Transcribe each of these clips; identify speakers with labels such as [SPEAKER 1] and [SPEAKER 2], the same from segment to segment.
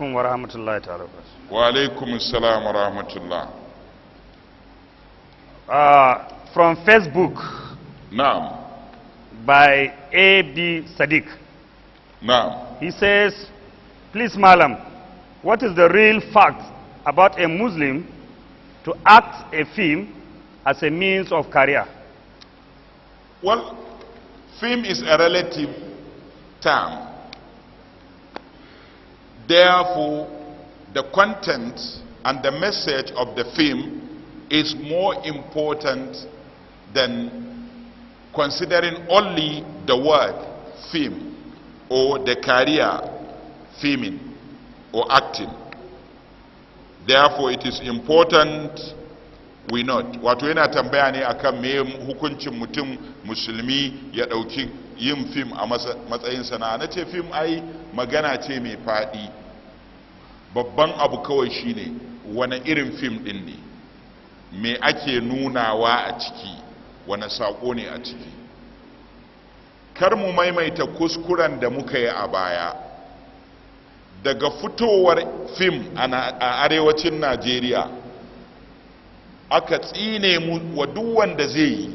[SPEAKER 1] alaikum wa rahmatullahi ta'ala.
[SPEAKER 2] Wa alaikum assalam wa rahmatullah.
[SPEAKER 1] From Facebook.
[SPEAKER 2] Naam.
[SPEAKER 1] By A.B. Sadiq.
[SPEAKER 2] Naam.
[SPEAKER 1] He says, please, Malam, what is the real fact about a Muslim to act a film as a means of career?
[SPEAKER 2] Well, film is a relative term. Therefore, the content and the message of the film is more important than considering only the word film or the career filming or acting. Therefore, it is important we note. Wato yana tambaya ne akan me hukuncin mutum musulmi ya dauki yin film a matsayin sana'a. Nace film ai magana ce mai fadi. Babban abu kawai shine wani irin film din ne. Me ake nunawa a ciki, wani sako ne a ciki. Kar mu maimaita kuskuren da muka yi a baya. Daga fitowar film a arewacin Najeriya aka tsine mu wa duk wanda zai yi,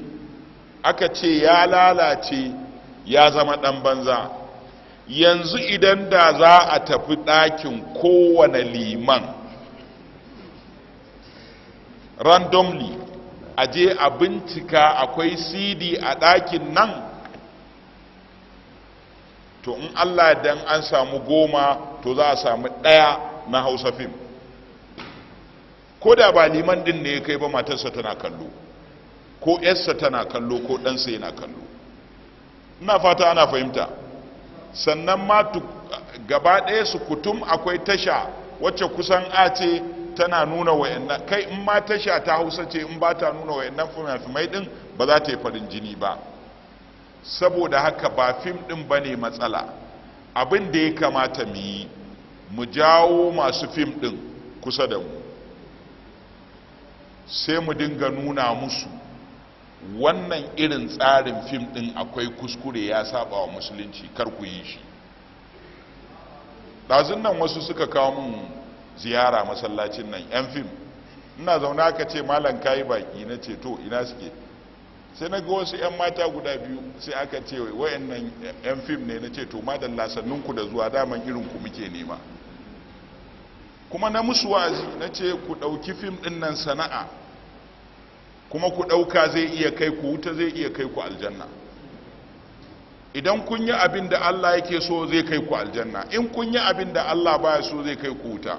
[SPEAKER 2] aka ce ya lalace ya zama dan banza. Yanzu idan da za a tafi ɗakin kowane liman randomly a je a bincika akwai CD a ɗakin nan, to in Allah dan an samu 10 to za a samu 1 na Hausa film. Ko da ba liman din ne ya kai ba, matarsa tana kallo, ko yarsa tana kallo, ko ɗansa yana kallo. Ina fata ana fahimta. Sannan ma gaba ɗaya su kutum akwai tasha wacce kusan a ce tana nuna wayannan, kai in ma tasha ta Hausa ce in ba ta nuna wayannan fina-finai din ba za ta yi farin jini ba. Saboda haka ba fim din bane matsala. Abin da ya kamata mu yi, mu jawo masu fim din kusa da mu, sai mu dinga nuna musu wannan irin tsarin fim din akwai kuskure, ya saba wa musulunci, kar ku yi shi. Ɗazun nan wasu suka kawo mun ziyara masallacin nan, 'yan fim. Ina zaune aka ce malam kayi baki, na ce to ina suke? Sai na ga wasu 'yan mata guda biyu, sai aka ce wayannan 'yan fim ne. Na ce to madalla sannunku da zuwa, daman irinku muke nema. Kuma na musu wa'azi, na ce ku ɗauki fim ɗin nan sana'a, kuma ku ɗauka zai iya kai ku wuta, zai iya kai ku aljanna. Idan kun yi abin da Allah yake so zai kai ku aljanna, in kun yi abin da Allah baya so zai kai ku wuta.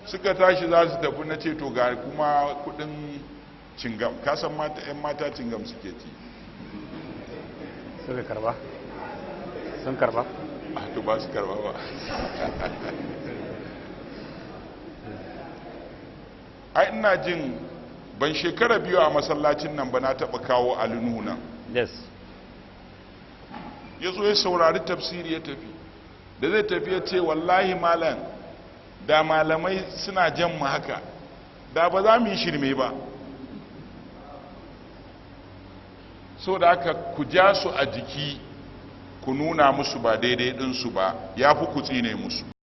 [SPEAKER 2] Suka tashi za su tafi, na ce to ga kuma kudin cingam, kasan mata 'yan mata cingam suke ci.
[SPEAKER 1] Suka karba? Sun karba?
[SPEAKER 2] To ba su karba ba. Ai ina jin ban shekara 2 a masallacin nan ba na taba kawo alinu nan.
[SPEAKER 1] Yes.
[SPEAKER 2] Ya zo ya saurari tafsiri ya tafi. Da zai tafi ya ce wallahi malam, da malamai suna jan mu haka, da ba za mu yi shirme ba. So da haka ku ja su a jiki, ku nuna musu ba daidai ɗinsu ba, ya fi ku tsine musu.